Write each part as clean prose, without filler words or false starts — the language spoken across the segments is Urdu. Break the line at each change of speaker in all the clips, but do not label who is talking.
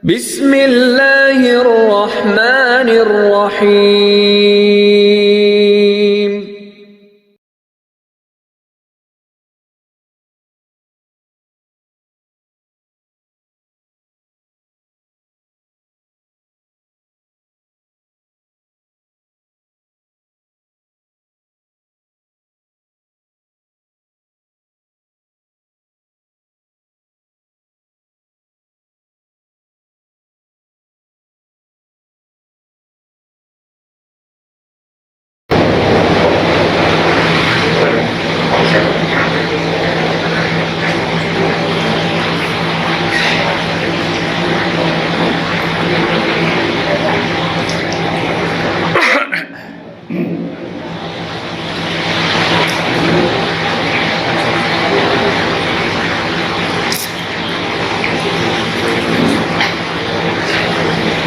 بسم اللہ الرحمن الرحیم۔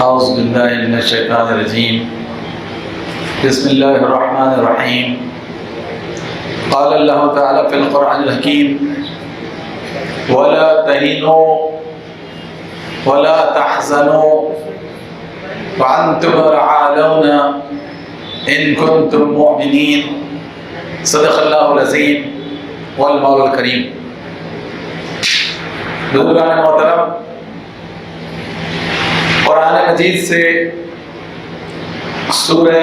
اعوذ باللہ من الشیطان الرجیم، بسم اللہ الرحمن الرحیم۔ قال اللہ تعالی فی القرآن الحکیم، ولا تہنوا ولا تحزنوا وانتم الأعلون ان کنتم مؤمنین۔ صدق اللہ العظیم والمولا الکریم۔ بزرگان محترم، قرآن مجید سے سورہ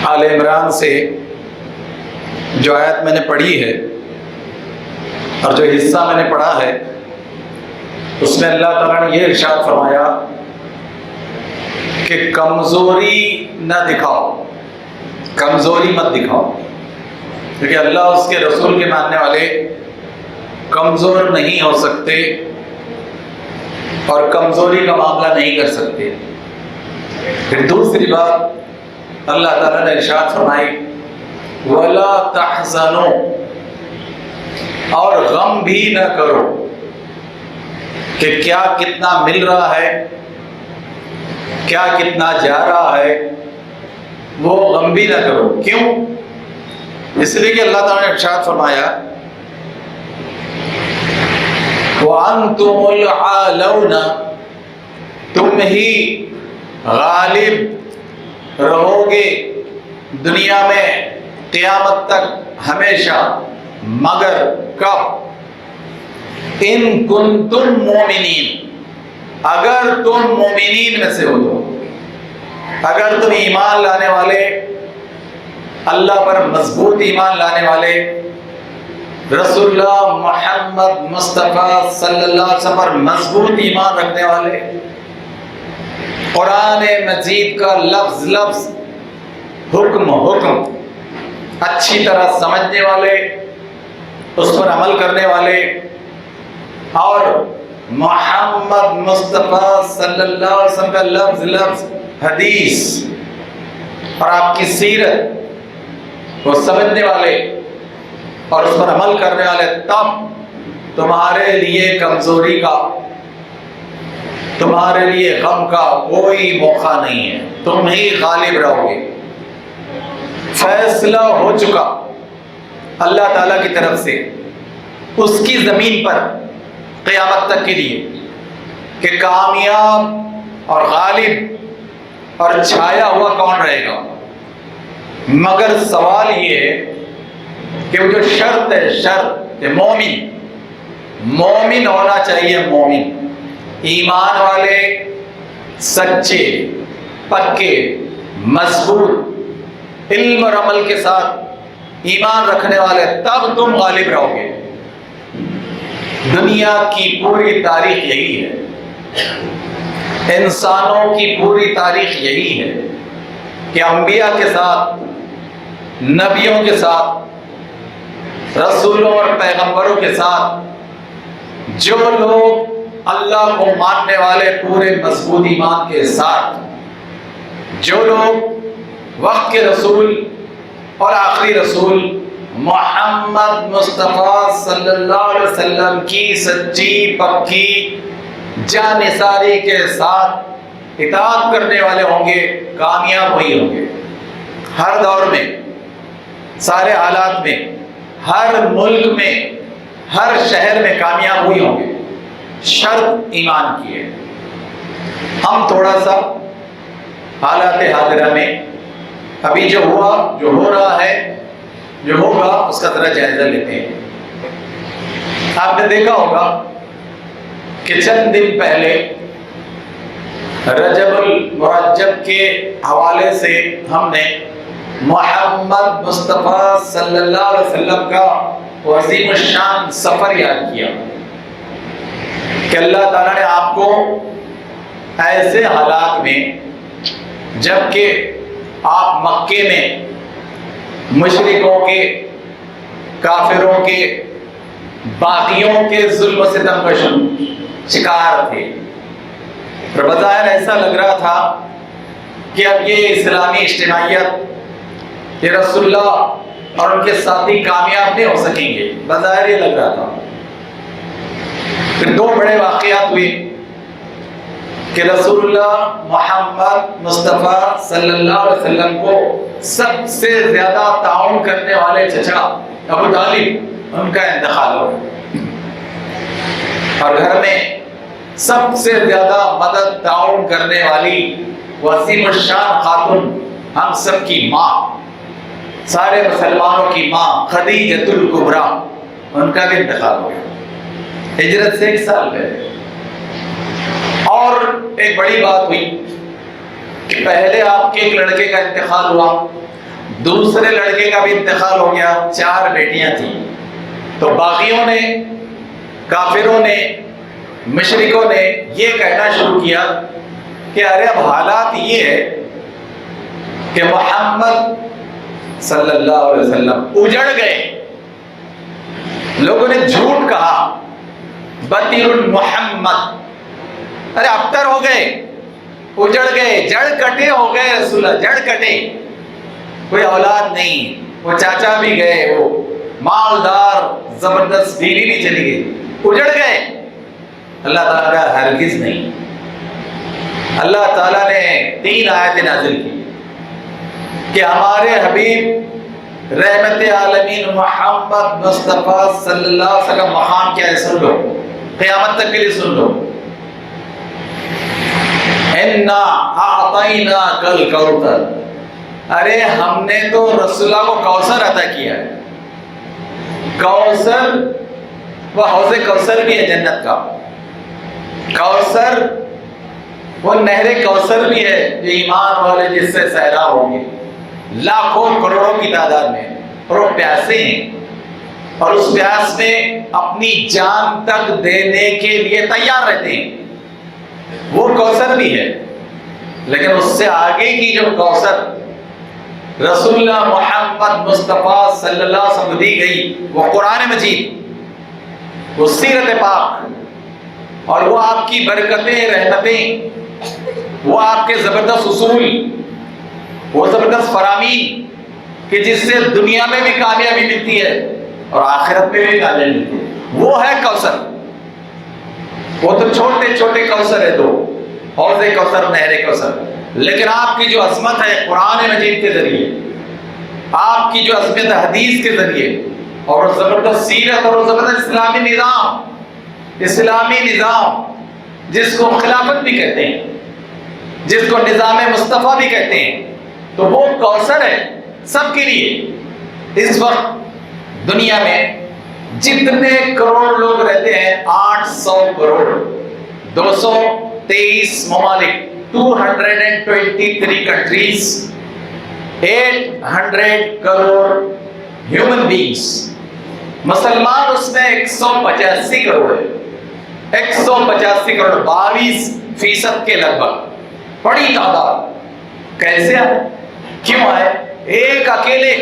آل عمران سے جو آیت میں نے پڑھی ہے اور جو حصہ میں نے پڑھا ہے، اس میں اللہ تعالیٰ نے یہ ارشاد فرمایا کہ کمزوری نہ دکھاؤ، کمزوری مت دکھاؤ، کیونکہ اللہ اس کے رسول کے ماننے والے کمزور نہیں ہو سکتے اور کمزوری کا معاملہ نہیں کر سکتے۔ پھر دوسری بات اللہ تعالیٰ نے ارشاد فرمائی وَلَا تَحْزَنُوا، اور غم بھی نہ کرو کہ کیا کتنا مل رہا ہے، کیا کتنا جا رہا ہے، وہ غم بھی نہ کرو۔ کیوں؟ اس لیے کہ اللہ تعالیٰ نے ارشاد فرمایا وَأَنْتُمُ الْعَالَوْنَ، تم ہی غالب رہو گے دنیا میں قیامت تک ہمیشہ، مگر کب؟ ان کنتم مومنین، اگر تم مومنین میں سے ہو تو، اگر تم ایمان لانے والے، اللہ پر مضبوط ایمان لانے والے، رسول اللہ محمد مصطفیٰ صلی اللہ علیہ وسلم پر مضبوط ایمان رکھنے والے، قرآن مجید کا لفظ لفظ، حکم حکم اچھی طرح سمجھنے والے، اس پر عمل کرنے والے، اور محمد مصطفیٰ صلی اللہ علیہ وسلم کا لفظ لفظ حدیث اور آپ کی سیرت وہ سمجھنے والے اور اس پر عمل کرنے والے، تب تمہارے لیے کمزوری کا، تمہارے لیے غم کا کوئی موقع نہیں ہے، تم ہی غالب رہو گے۔ فیصلہ ہو چکا اللہ تعالیٰ کی طرف سے اس کی زمین پر قیامت تک کے لیے کہ کامیاب اور غالب اور چھایا ہوا کون رہے گا، مگر سوال یہ ہے کہ وہ جو شرط ہے، شرط کہ مومن ہونا چاہیے، مومن ایمان والے، سچے، پکے، مضبوط، علم اور عمل کے ساتھ ایمان رکھنے والے، تب تم غالب رہو گے۔ دنیا کی پوری تاریخ یہی ہے، انسانوں کی پوری تاریخ یہی ہے کہ انبیاء کے ساتھ، نبیوں کے ساتھ، رسولوں اور پیغمبروں کے ساتھ جو لوگ اللہ کو ماننے والے پورے مضبوط ایمان کے ساتھ، جو لوگ وقت کے رسول اور آخری رسول محمد مصطفیٰ صلی اللہ علیہ وسلم کی سچی پکی جانثاری کے ساتھ اطاعت کرنے والے ہوں گے، کامیاب وہی ہوں گے۔ ہر دور میں، سارے حالات میں، ہر ملک میں، ہر شہر میں کامیاب ہوئی ہوں گے۔ شرط ایمان کی ہے۔ ہم تھوڑا سا حالات حاضرہ میں ابھی جو ہوا، جو ہو رہا ہے، جو ہوگا، اس کا ذرا جائزہ لیتے ہیں۔ آپ نے دیکھا ہوگا کہ چند دن پہلے رجب المرجب کے حوالے سے ہم نے محمد مصطفیٰ صلی اللہ علیہ وسلم کا عظیم الشان سفر یاد کیا کہ اللہ تعالیٰ نے آپ کو ایسے حالات میں، جبکہ آپ مکے میں مشرکوں کے، کافروں کے، باغیوں کے ظلم و ستم کا شکار تھے، اور بظاہر ایسا لگ رہا تھا کہ اب یہ اسلامی اجتماعیت، یہ رسول اللہ اور ان کے ساتھی کامیاب نہیں ہو سکیں گے، بظاہر یہ لگ رہا تھا۔ پھر دو بڑے واقعات ہوئے کہ رسول اللہ محمد مصطفیٰ صلی اللہ علیہ وسلم کو سب سے زیادہ تعاون کرنے والے چچا ابو طالب، ان کا انتقال ہو گیا، اور گھر میں سب سے زیادہ مدد تعاون کرنے والی وسیم الشان خاتون، ہم سب کی ماں، سارے مسلمانوں کی ماں خدیجۃ الکبریٰ، ان کا بھی انتقال ہو گیا ہجرت سے 1 سال پہلے۔ اور ایک بڑی بات ہوئی کہ پہلے آپ کے ایک لڑکے کا انتقال ہوا، دوسرے لڑکے کا بھی انتقال ہو گیا، 4 بیٹیاں تھیں۔ تو باغیوں نے، کافروں نے، مشرکوں نے یہ کہنا شروع کیا کہ ارے اب حالات یہ ہے کہ محمد صلی اللہ علیہ وسلم اجڑ گئے، لوگوں نے جھوٹ کہا، بطیر محمد، ارے ابتر ہو گئے، اجڑ گئے، جڑ کٹے ہو گئے، رسول اللہ جڑ کٹے، کوئی اولاد نہیں، وہ چاچا بھی گئے، وہ مالدار زبردست بیوی بھی چلی گئی، اجڑ گئے۔ اللہ تعالیٰ کا ہرگز نہیں۔ اللہ تعالیٰ نے 3 آیتیں نازل کی کہ ہمارے حبیب رحمت عالمین محمد مصطفیٰ صلی اللہ علیہ وسلم کا مقام کیا ہے، سن لو، قیامت تک کے لیے سن لو۔ اِنَّا أَعْطَيْنَاكَ الْكَوْثَرَ، ارے ہم نے تو رسول اللہ کو کوثر عطا کیا ہے۔ کوثر، وہ حوض کوثر بھی ہے جنت کا، کوثر وہ نہر کوثر بھی ہے جو ایمان والے جس سے سیراب ہوں گے، لاکھوں کروڑوں کی تعداد میں، اور وہ پیاسے ہیں، اور اس پیاس میں اپنی جان تک دینے کے لیے تیار رہتے ہیں، وہ کوثر بھی ہے۔ لیکن اس سے آگے کی جو کوثر رسول اللہ محمد مصطفیٰ صلی اللہ علیہ وسلم دی گئی، وہ قرآن مجید، وہ سیرت پاک، اور وہ آپ کی برکتیں، رحمتیں، وہ آپ کے زبردست اصول، وہ زبردست فرامین کہ جس سے دنیا میں بھی کامیابی ملتی ہے اور آخرت میں بھی کامیابی ملتی ہے، وہ ہے کوثر۔ وہ تو چھوٹے چھوٹے کوثر ہے، تو حوض کوثر، نہر کوثر، لیکن آپ کی جو عظمت ہے قرآن مجید کے ذریعے، آپ کی جو عظمت حدیث کے ذریعے، اور زبردست سیرت، اور زبردست اسلامی نظام، اسلامی نظام جس کو خلافت بھی کہتے ہیں، جس کو نظام مصطفیٰ بھی کہتے ہیں، تو وہ کوثر ہے سب کے لیے۔ اس وقت دنیا میں جتنے کروڑ لوگ رہتے ہیں، 800 کروڑ، 223 ممالک، 223 کنٹریز، 800 کروڑ ہیومن بینگز، مسلمان اس میں 185 کروڑ ہے، 185 کروڑ، 22% کے لگ بھگ، بڑی تعداد۔ کیسے ہے، کیوں ہے؟ ایک اکیلے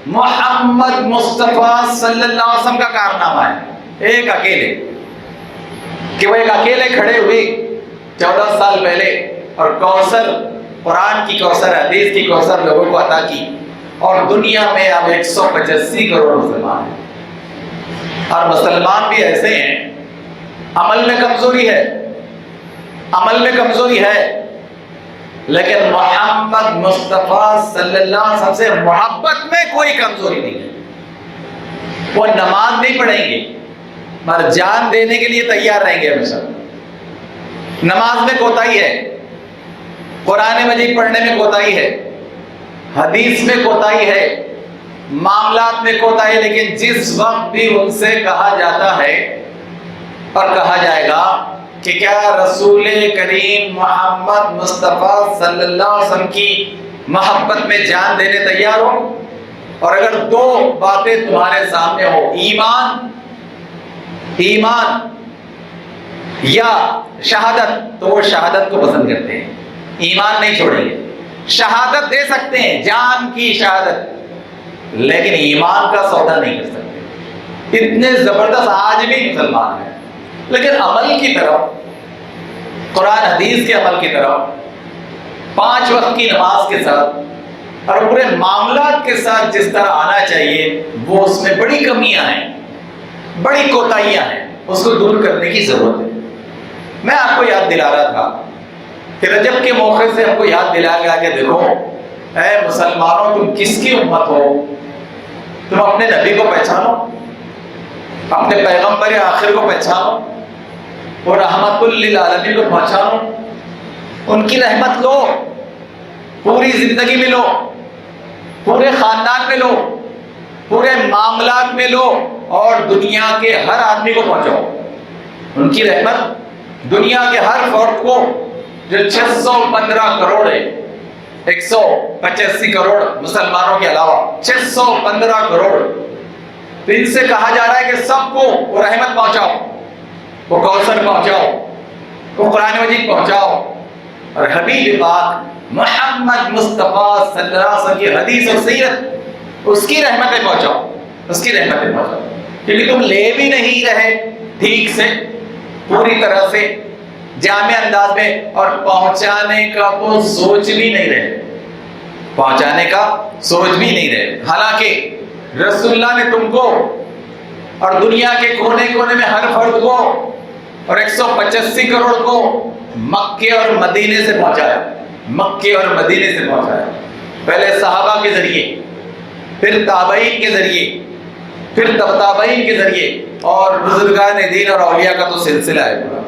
محمد مصطفیٰ صلی اللہ علیہ وسلم کا کارنامہ ہے، ایک اکیلے، کہ وہ ایک اکیلے کھڑے ہوئے 14 سال پہلے، اور کوثر، قرآن کی کوثر، حدیث کی کوثر لوگوں کو عطا کی، اور دنیا میں اب 185 کروڑ مسلمان ہیں۔ اور مسلمان بھی ایسے ہیں، عمل میں کمزوری ہے، عمل میں کمزوری ہے، لیکن محمد مصطفیٰ صلی اللہ علیہ وسلم سے محبت میں کوئی کمزوری نہیں ہے۔ وہ نماز نہیں پڑھیں گے، مگر جان دینے کے لیے تیار رہیں گے ہمیشہ. نماز میں کوتاہی ہے، قرآن مجید پڑھنے میں کوتاہی ہے، حدیث میں کوتاہی ہے، معاملات میں کوتاہی ہے، لیکن جس وقت بھی ان سے کہا جاتا ہے اور کہا جائے گا کہ کیا رسول کریم محمد مصطفیٰ صلی اللہ علیہ وسلم کی محبت میں جان دینے تیار ہو، اور اگر دو باتیں تمہارے سامنے ہو، ایمان یا شہادت، تو وہ شہادت کو پسند کرتے ہیں، ایمان نہیں چھوڑیں گے. شہادت دے سکتے ہیں، جان کی شہادت، لیکن ایمان کا سودا نہیں کر سکتے. اتنے زبردست آج بھی مسلمان ہیں، لیکن عمل کی طرف، قرآن حدیث کے عمل کی طرف، 5 وقت کی نماز کے ساتھ اور پورے معاملات کے ساتھ جس طرح آنا چاہیے، وہ اس میں بڑی کمیاں ہیں، بڑی کوتاہیاں ہیں، اس کو دور کرنے کی ضرورت ہے. میں آپ کو یاد دلا رہا تھا کہ رجب کے موقع سے ہم کو یاد دلایا گیا کہ دیکھو اے مسلمانوں، تم کس کی امت ہو؟ تم اپنے نبی کو پہچانو، اپنے پیغمبر آخر کو پہچانو، اور رحمت للعالمین کو پہچانو. ان کی رحمت لو، پوری زندگی میں لو، پورے خاندان میں لو، پورے معاملات میں لو، اور دنیا کے ہر آدمی کو پہنچاؤ. ان کی رحمت دنیا کے ہر فرد کو، جو 615 کروڑ ہے، 185 کروڑ مسلمانوں کے علاوہ 615 کروڑ، تو ان سے کہا جا رہا ہے کہ سب کو وہ رحمت پہنچاؤ، وہ کوثر پہنچاؤ، وہ قرآن مجید پہنچاؤ، اور حبیب پاک محمد مصطفیٰ صلی اللہ علیہ وسلم کی حدیث اور سیرت، اس کی رحمتیں پہنچاؤ، اس کی رحمتیں پہنچاؤ. کیونکہ تم لے بھی نہیں رہے ٹھیک سے، پوری طرح سے، جامع انداز میں، اور پہنچانے کا تو سوچ بھی نہیں رہے، پہنچانے کا سوچ بھی نہیں رہے. حالانکہ رسول اللہ نے تم کو اور دنیا کے کونے کونے میں ہر فرد کو اور 185 کروڑ کو مکے اور مدینے سے پہنچایا، مکے اور مدینے سے پہنچایا. پہلے صحابہ کے ذریعے، پھر تابعین کے ذریعے، پھر تابعین کے ذریعے، اور بزرگان دین اور اولیاء کا تو سلسلہ ہے پورا.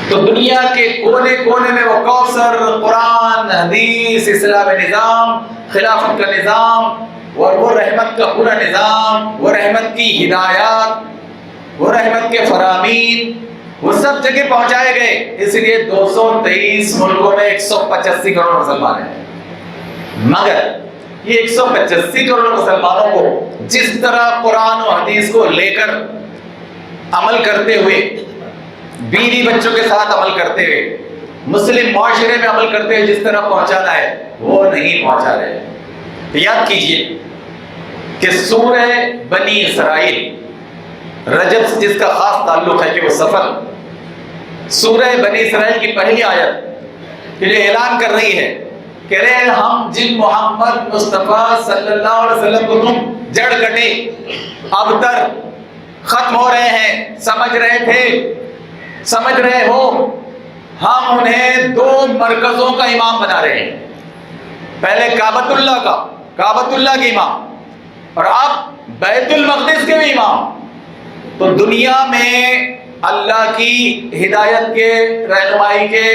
تو دنیا کے کونے کونے میں وہ کوثر، قرآن، حدیث، اسلام نظام، خلافت کا نظام، اور وہ رحمت کا پورا نظام، وہ رحمت کی ہدایات، وہ رحمت کے فرامین، وہ سب جگہ پہنچائے گئے. اس لیے 223 ملکوں میں 185 کروڑ مسلمان ہیں. مگر یہ 185 کروڑ مسلمانوں کو جس طرح قرآن و حدیث کو لے کر عمل کرتے ہوئے، بیوی بچوں کے ساتھ عمل کرتے ہوئے، مسلم معاشرے میں عمل کرتے ہوئے جس طرح پہنچانا ہے، وہ نہیں پہنچا رہے. یاد کیجئے کہ سورہ بنی اسرائیل، رجب سے جس کا خاص تعلق ہے کہ وہ سفر، سورہ بنی اسرائیل کی پہلی آیت کہ جو اعلان کر رہی ہے کہ رہے ہم جن محمد مصطفیٰ صلی اللہ علیہ وسلم کو تم جڑ کٹے اب تر ختم ہو رہے ہیں، سمجھ رہے تھے، سمجھ رہے ہو، ہم انہیں 2 مرکزوں کا امام بنا رہے ہیں. پہلے کعبۃ اللہ کا، کعبۃ اللہ کے امام، اور اب بیت المقدس کے بھی امام. تو دنیا میں اللہ کی ہدایت کے، رہنمائی کے،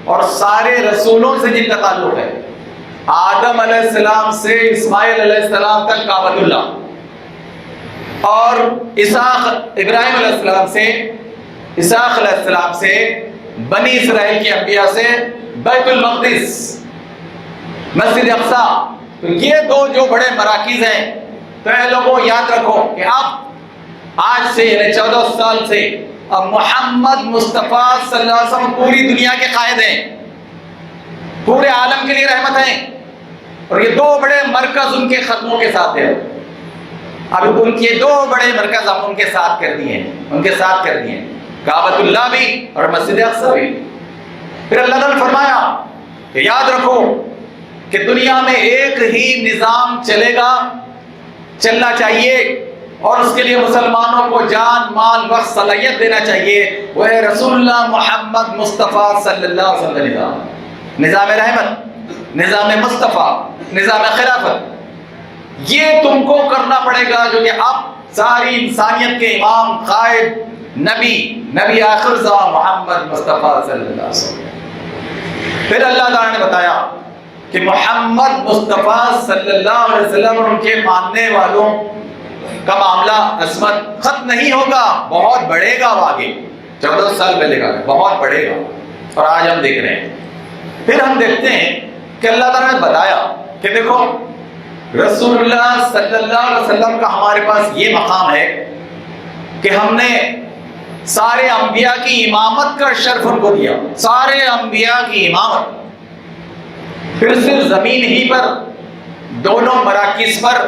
اور سارے رسولوں سے جن کا تعلق ہے، آدم علیہ السلام سے اسماعیل علیہ السلام تک کعبۃ اللہ، اور اسحاق، ابراہیم علیہ السلام سے، اسحاق علیہ السلام سے، بنی اسرائیل کے انبیاء سے بیت المقدس، مسجد اقصی. تو یہ 2 جو بڑے مراکز ہیں. تو اے لوگوں یاد رکھو کہ اب آج سے یعنی 14 سال سے اب محمد مصطفیٰ صلی اللہ علیہ وسلم پوری دنیا کے قائد ہیں، پورے عالم کے لیے رحمت ہیں. اور یہ 2 بڑے مرکز ان کے ختموں کے ساتھ ہیں. اب ان کے 2 بڑے مرکز ہم ان کے ساتھ کر دیے ہیں، ان کے ساتھ کر دیے ہیں، کعبۃ اللہ بھی اور مسجد اقصی بھی. پھر اللہ تعالیٰ نے فرمایا کہ یاد رکھو کہ دنیا میں ایک ہی نظام چلے گا، چلنا چاہیے، اور اس کے لیے مسلمانوں کو جان، مال، وقت، صلاحیت دینا چاہیے. وہ ہے رسول اللہ محمد مصطفیٰ صلی اللہ علیہ وسلم کا نظام، نظام رحمت، نظام مصطفیٰ، نظام خلافت. یہ تم کو کرنا پڑے گا، جو کہ اب ساری انسانیت کے امام، قائد، نبی آخر زمان محمد مصطفیٰ صلی اللہ علیہ وسلم. پھر اللہ تعالیٰ نے بتایا کہ محمد مصطفیٰ صلی اللہ علیہ وسلم اور ان کے ماننے والوں کا معاملہ عصمت ختم نہیں ہوگا، بہت بڑھے گا. وہ آگے 14 سال پہلے کا بہت بڑھے گا، اور آج ہم دیکھ رہے ہیں. پھر ہم دیکھتے ہیں کہ اللہ تعالیٰ نے بتایا کہ دیکھو رسول اللہ صلی اللہ علیہ وسلم کا ہمارے پاس یہ مقام ہے کہ ہم نے سارے انبیاء کی امامت کا شرف ان کو دیا، سارے انبیاء کی امامت. پھر صرف زمین ہی پر دونوں مراکز پر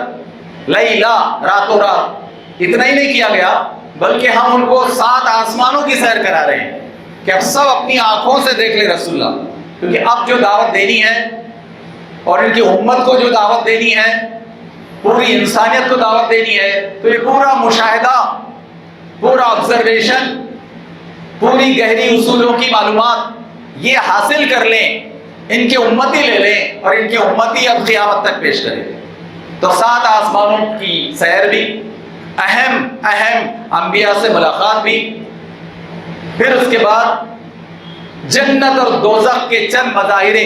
لیلا راتوں رات اتنا ہی نہیں کیا گیا، بلکہ ہم ان کو 7 آسمانوں کی سیر کرا رہے ہیں کہ اب سب اپنی آنکھوں سے دیکھ لے رسول اللہ. کیونکہ اب جو دعوت دینی ہے اور ان کی امت کو جو دعوت دینی ہے، پوری انسانیت کو دعوت دینی ہے، تو یہ پورا مشاہدہ، پورا آبزرویشن، پوری گہری اصولوں کی معلومات یہ حاصل کر لیں، ان کے امتی لے لیں اور ان کے امتی اب قیامت تک پیش کریں. تو 7 آسمانوں کی سیر بھی، اہم انبیاء سے ملاقات بھی، پھر اس کے بعد جنت اور دوزخ کے چند مظاہرے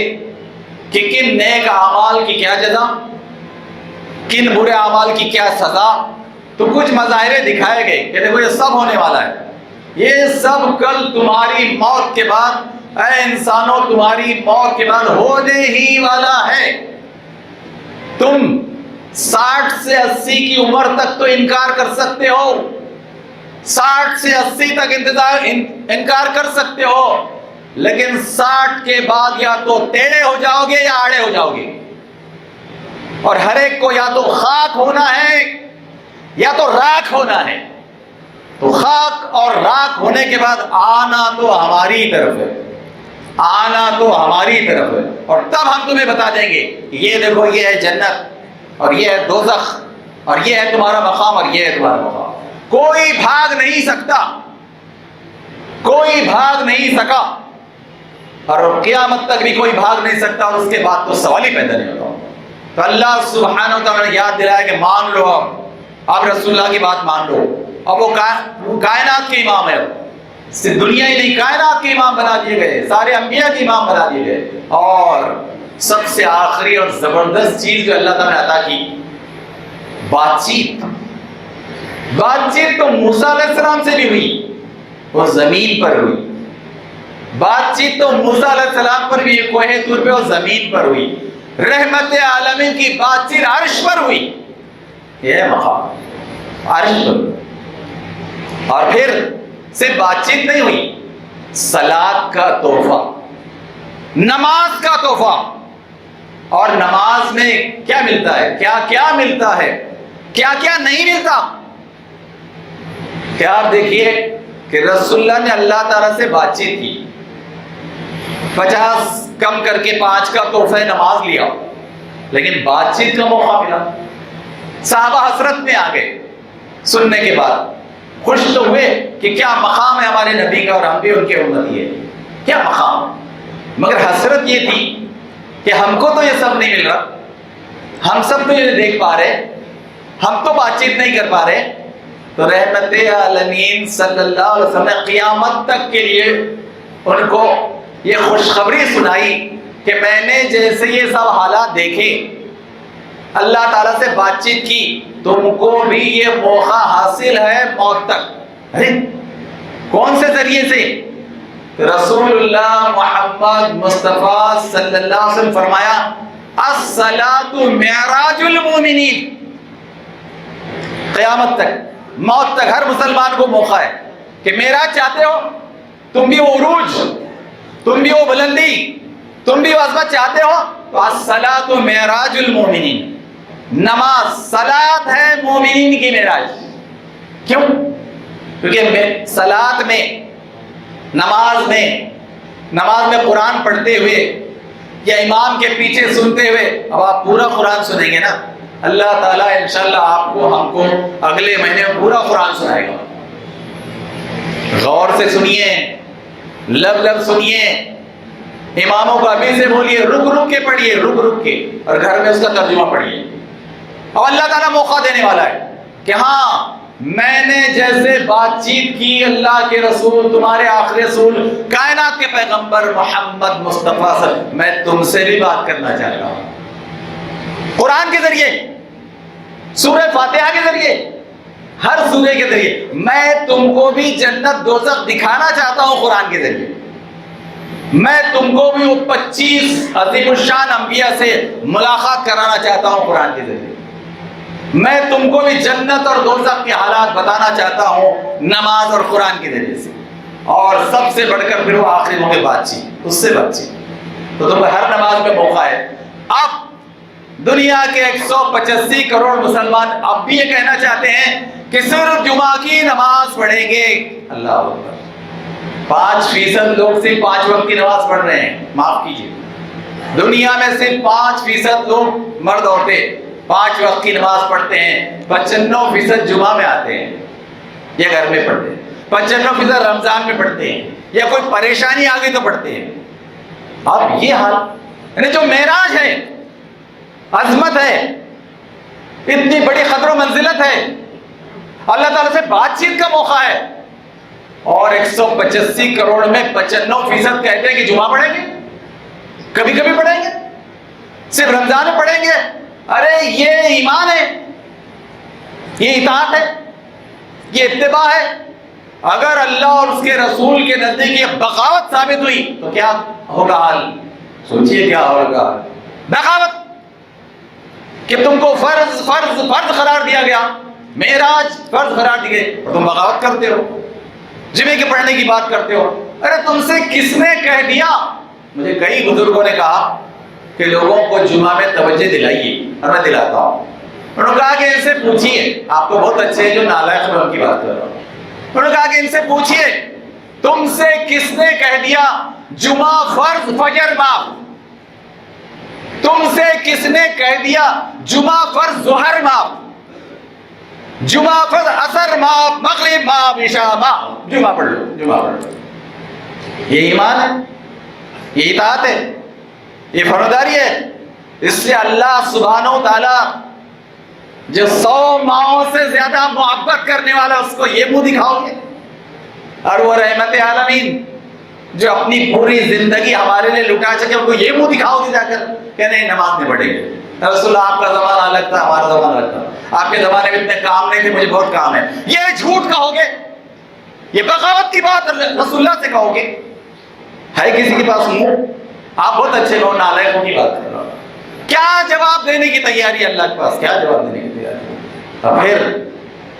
کہ کن نیک اعمال کی کیا جزا، کن برے اعمال کی کیا سزا. تو کچھ مظاہرے دکھائے گئے کہ دیکھو یہ سب ہونے والا ہے، یہ سب کل تمہاری موت کے بعد، اے انسانوں تمہاری موت کے بعد ہونے ہی والا ہے. تم 60 سے 80 کی عمر تک تو انکار کر سکتے ہو، 60 سے 80 تک انکار کر سکتے ہو، لیکن 60 کے بعد یا تو ٹیڑے ہو جاؤ گے یا آڑے ہو جاؤ گے. اور ہر ایک کو یا تو خاک ہونا ہے یا تو راکھ ہونا ہے. تو خاک اور راکھ ہونے کے بعد آنا تو ہماری طرف ہے، آنا تو ہماری طرف ہے. اور تب ہم تمہیں بتا دیں گے یہ دیکھو یہ ہے جنت اور یہ ہے دوزخ اور یہ ہے تمہارا مقام اور یہ ہے تمہارا مقام. کوئی بھاگ نہیں سکتا، کوئی بھاگ نہیں سکا، اور قیامت تک بھی کوئی بھاگ نہیں سکتا، اور اس کے بعد تو سوال ہی پیدا نہیں ہوتا. تو اللہ سبحانہ و تعالیٰ نے یاد دلایا کہ مان لو، اب رسول اللہ کی بات مان لو. اب وہ کائنات کے امام ہے، صرف دنیا ہی نہیں کائنات کے امام بنا دیے گئے، سارے انبیاء کے امام بنا دیے گئے. اور سب سے آخری اور زبردست چیز جو اللہ تعالیٰ نے عطا کی، بات چیت تو موسیٰ علیہ السلام سے بھی ہوئی، وہ زمین پر ہوئی. بات چیت تو موسیٰ علیہ السلام پر بھی کوہ طور پہ اور زمین پر ہوئی. رحمت عالمین کی بات چیت عرش پر ہوئی. یہ مقام عرش پر. اور پھر صرف بات چیت نہیں ہوئی، صلاۃ کا تحفہ، نماز کا تحفہ. اور نماز میں کیا ملتا ہے، کیا کیا ملتا ہے، کیا کیا نہیں ملتا. کیا آپ دیکھیے کہ رسول اللہ نے اللہ تعالیٰ سے بات چیت کی، 50 کم کر کے 5 کا تحفہ نماز لیا، لیکن بات چیت کا موقع ملا. صحابہ حسرت میں آ گئے، سننے کے بعد خوش تو ہوئے کہ کیا مقام ہے ہمارے نبی کا اور ہم بھی ان کے امتی ہیں، کیا مقام ہے. مگر حسرت یہ تھی کہ ہم کو تو یہ سب نہیں مل رہا، ہم سب تو یہ دیکھ پا رہے، ہم تو بات چیت نہیں کر پا رہے. تو رحمت عالمین صلی اللہ علیہ وسلم نے قیامت تک کے لیے ان کو یہ خوشخبری سنائی کہ میں نے جیسے یہ سب حالات دیکھے، اللہ تعالیٰ سے بات چیت کی، تم کو بھی یہ موقع حاصل ہے موت تک. کون سے ذریعے سے؟ رسول اللہ محمد مصطفیٰ صلی اللہ علیہ وسلم فرمایا الصلاۃ معراج المومنین. قیامت تک، موت تک ہر مسلمان کو موقع ہے کہ معراج چاہتے ہو، تم بھی وہ عروج، تم بھی وہ بلندی، تم بھی وہ عظمت چاہتے ہو، تو الصلاۃ معراج المومنین. نماز صلاۃ ہے مومنین کی معراج. کیوں؟ کیونکہ صلاۃ میں، نماز میں قرآن پڑھتے ہوئے یا امام کے پیچھے سنتے ہوئے، اب آپ پورا قرآن سنیں گے نا، اللہ تعالیٰ انشاءاللہ آپ کو ہم کو اگلے مہینے پورا قرآن سنائے گا. غور سے سنیے، لب سنیے، اماموں کو ابھی سے بولیے رک کے پڑھیے، رک کے، اور گھر میں اس کا ترجمہ پڑھیے. اب اللہ تعالیٰ موقع دینے والا ہے کہ ہاں میں نے جیسے بات چیت کی اللہ کے رسول تمہارے آخری رسول کائنات کے پیغمبر محمد مصطفیٰ صلی اللہ علیہ وسلم، میں تم سے بھی بات کرنا چاہتا ہوں قرآن کے ذریعے، سورہ فاتحہ کے ذریعے، ہر سورے کے ذریعے میں تم کو بھی جنت دوزخ دکھانا چاہتا ہوں قرآن کے ذریعے، میں تم کو بھی وہ 25 عظیم الشان انبیاء سے ملاقات کرانا چاہتا ہوں قرآن کے ذریعے، میں تم کو بھی جنت اور دوزخ کے حالات بتانا چاہتا ہوں نماز اور قرآن کے ذریعے سے، اور سب سے بڑھ کر پھر وہ آخری موقع بات چیت، اس سے بات چیت، تو تمہیں ہر نماز میں موقع ہے۔ اب دنیا کے 185 کروڑ مسلمان اب بھی یہ کہنا چاہتے ہیں کہ صرف جمعہ کی نماز پڑھیں گے، اللہ اکبر، 5% لوگ صرف 5 وقت کی نماز پڑھ رہے ہیں، معاف کیجیے، دنیا میں صرف 5% لوگ مرد عورتیں 5 وقت کی نماز پڑھتے ہیں، 95% جمعہ میں آتے ہیں یا گھر میں پڑھتے ہیں، 95% رمضان میں پڑھتے ہیں یا کوئی پریشانی آ گئی تو پڑھتے ہیں۔ اب یہ حال، یعنی جو معراج ہے، عظمت ہے، اتنی بڑی قدر و منزلت ہے، اللہ تعالیٰ سے بات چیت کا موقع ہے، اور 185 کروڑ میں 95% کہتے ہیں کہ جمعہ پڑھیں گے، کبھی کبھی پڑھیں گے، صرف رمضان میں پڑھیں گے۔ ارے یہ ایمان ہے، یہ اطاعت ہے، یہ اتباع ہے۔ اگر اللہ اور اس کے رسول کے نزدیک یہ بغاوت ثابت ہوئی تو کیا ہوگا حال؟ سوچئے کیا ہوگا۔ بغاوت کہ تم کو فرض فرض فرض قرار دیا گیا، معراج فرض قرار دی گئی اور تم بغاوت کرتے ہو، جمعے کے پڑھنے کی بات کرتے ہو۔ ارے تم سے کس نے کہہ دیا؟ مجھے کئی بزرگوں نے کہا کہ لوگوں کو جمعہ میں توجہ دلائیے، اور میں دلاتا ہوں۔ انہوں نے کہا کہ ان سے پوچھیے، آپ کو بہت اچھے ہیں جو نالائق میں ان کی بات کر رہا ہوں، انہوں نے کہا کہ ان سے پوچھیے تم سے کس نے کہہ دیا جمعہ فرض فجر معاف؟ تم سے کس نے کہہ دیا جمعہ فرض ظہر معاف، جمعہ فرض عصر معاف، مغرب معاف، عشاء معاف، جمعہ پڑھ لو، جمعہ پڑھ لو۔ یہ ایمان ہے، یہ اطاعت ہے، یہ فرمانداری ہے۔ اس سے اللہ سبحانہ و تعالی جو 100 ماہوں سے زیادہ محبت کرنے والا اس کو یہ منہ دکھاؤ گے، اور وہ رحمت عالمین جو اپنی پوری زندگی ہمارے لیے لٹا چکے ان کو یہ منہ دکھاؤ گے جا کر کہ نہیں نماز نہیں پڑھیں گے۔ رسول اللہ آپ کا زمانہ الگ تھا، ہمارا زمانہ الگ تھا، آپ کے زمانے میں اتنے کام نہیں تھے، مجھے بہت کام ہے، یہ جھوٹ کہو گے، یہ بغاوت کی بات رسول اللہ سے کہو گے؟ ہے کسی کے پاس منہ؟ آپ بہت اچھے لوگ نالائقوں کی بات کر رہا ہوں، کیا جواب دینے کی تیاری اللہ کے پاس؟ کیا جواب دینے کی تیاری؟ اور پھر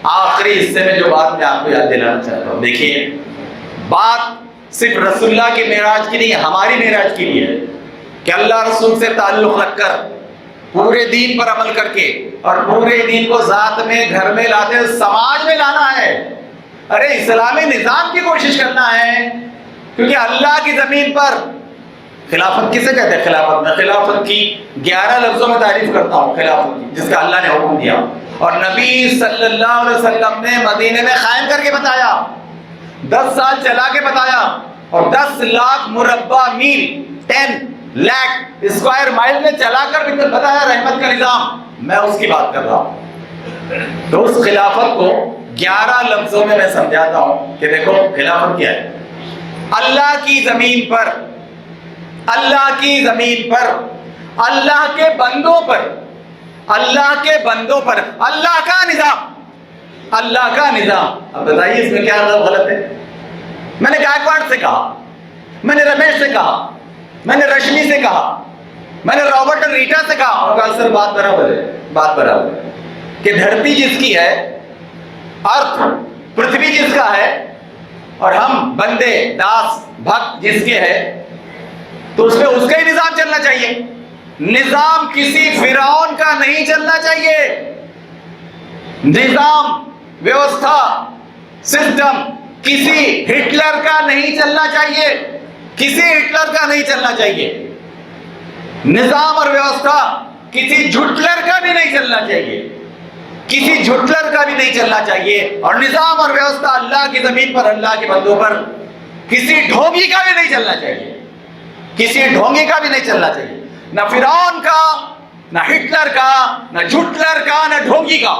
آخری حصے میں جو بات میں آپ کو یاد دلانا چاہتا ہوں، دیکھیے بات صرف رسول اللہ کی معراج کی نہیں، ہماری معراج کی بھی ہے کہ اللہ رسول سے تعلق رکھ کر پورے دین پر عمل کر کے اور پورے دین کو ذات میں گھر میں لاتے ہوئے سماج میں لانا ہے۔ ارے اسلامی نظام کی کوشش کرنا ہے، کیونکہ اللہ کی زمین پر خلافت کسے کہتے ہیں؟ خلافت میں خلافت کی 11 لفظوں میں تعریف کرتا ہوں، خلافت کی جس کا اللہ نے حکم دیا اور نبی صلی اللہ علیہ وسلم نے مدینے میں قائم کر کے بتایا، 10 سال چلا کے بتایا، اور 10 لاکھ مربع میل 10 لاکھ اسکوائر مائل میں چلا کر بھی بتایا رحمت کا نظام۔ میں اس کی بات کر رہا ہوں، تو اس خلافت کو 11 لفظوں میں سمجھاتا ہوں کہ دیکھو خلافت کیا ہے۔ اللہ کی زمین پر، اللہ کی زمین پر، اللہ کے بندوں پر، اللہ کے بندوں پر اللہ کا نظام، اللہ کا نظام۔ اب بتائیے اس میں کیا غلط ہے؟ میں نے گائیکواڑ سے کہا، میں نے رمیش سے کہا، میں نے رشمی سے کہا، میں نے رابرٹ اور ریٹا سے کہا، اور کہا سر بات برابر ہے، بات برابر ہے کہ دھرتی جس کی ہے، ارتھ پرتھوی جس کا ہے، اور ہم بندے داس بھکت جس کے ہے، تو اس میں اس کا ہی نظام چلنا چاہیے۔ نظام کسی فرعون کا نہیں چلنا چاہیے، نظام ویوستھا سسٹم کسی ہٹلر کا نہیں چلنا چاہیے، کسی ہٹلر کا نہیں چلنا چاہیے، نظام اور ویوستھا کسی جھٹلر کا بھی نہیں چلنا چاہیے، کسی جھٹلر کا بھی نہیں چلنا چاہیے، اور نظام اور ویوستھا اللہ کی زمین پر اللہ کے بندوں پر کسی ڈھونگی کا بھی نہیں چلنا چاہیے، کسی ڈھونگی کا بھی نہیں چلنا چاہیے، نہ فرعون کا، نہ ہٹلر کا، نہ جھٹلر کا، نہ ڈھونگی کا۔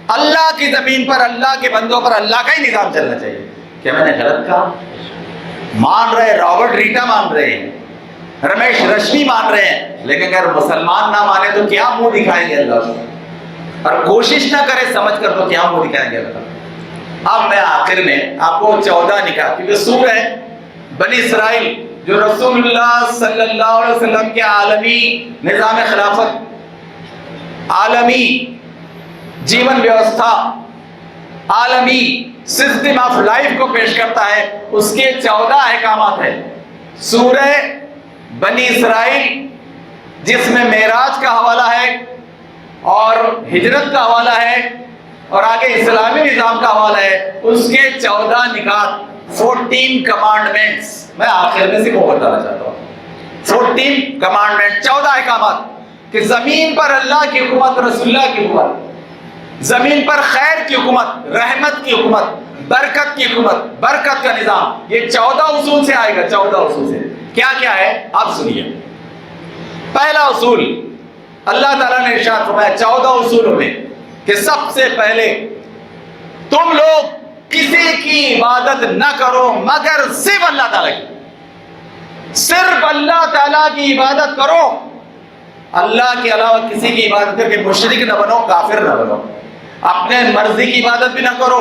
اللہ کی زمین پر اللہ کے بندوں پر اللہ کا ہی نظام چلنا چاہیے. کیا میں نے غلط کہا؟ مان رہے رابرٹ ریٹا مان رہے ہیں, رمیش رشمی مان رہے ہیں, لیکن اگر مسلمان نہ مانے تو کیا منہ دکھائیں گے اللہ سے, اور کوشش نہ کرے سمجھ کر تو کیا منہ دکھائیں گے اللہ. اب میں آخر میں آپ کو 14 نکاح, کیونکہ سورہ ہے بنی اسرائیل جو رسول اللہ صلی اللہ علیہ وسلم کے عالمی نظام خلافت, عالمی جیون ویوستھا, عالمی سسٹم آف لائف کو پیش کرتا ہے, اس کے 14 احکامات ہیں. سورہ بنی اسرائیل جس میں معراج کا حوالہ ہے اور ہجرت کا حوالہ ہے اور آگے اسلامی نظام کا حوالہ ہے, اس کے 14 نکات 14 کمانڈمنٹس میں آخر میں سے وہ بتانا چاہتا ہوں. 14 کمانڈمنٹ, 14 احکامات کہ زمین پر اللہ کی حکومت, رسول اللہ کی حکومت, زمین پر خیر کی حکومت, رحمت کی حکومت, برکت کی حکومت, برکت کا نظام, یہ 14 اصول سے آئے گا. 14 اصول سے کیا کیا ہے آپ سنیے. پہلا اصول اللہ تعالیٰ نے ارشاد فرمایا 14 اصولوں میں کہ سب سے پہلے تم لوگ کسی کی عبادت نہ کرو مگر صرف اللہ تعالیٰ کی. صرف اللہ تعالیٰ کی عبادت کرو, اللہ کے علاوہ کسی کی عبادت کر کے مشرک نہ بنو, کافر نہ بنو. اپنے مرضی کی عبادت بھی نہ کرو,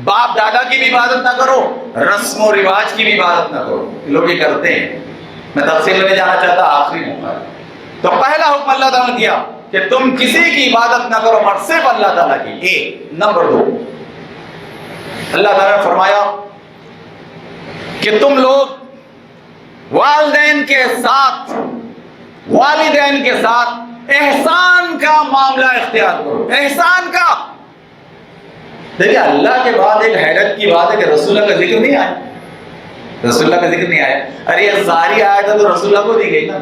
باپ دادا کی بھی عبادت نہ کرو, رسم و رواج کی بھی عبادت نہ کرو. لوگ یہ کرتے ہیں, میں تفصیل میں جانا چاہتا, آخری موقع. تو پہلا حکم اللہ تعالیٰ نے دیا کہ تم کسی کی عبادت نہ کرو مگر صرف اللہ تعالیٰ کی. ایک. نمبر 2, اللہ تعالیٰ نے فرمایا کہ تم لوگ والدین کے ساتھ احسان کا معاملہ اختیار کرو. احسان کا, دیکھیے اللہ کے بعد ایک حیرت کی بات ہے کہ رسول اللہ کا ذکر نہیں آیا. رسول اللہ کا ذکر نہیں آیا. ارے یہ ساری آیت تو رسول اللہ کو دی گئی نا,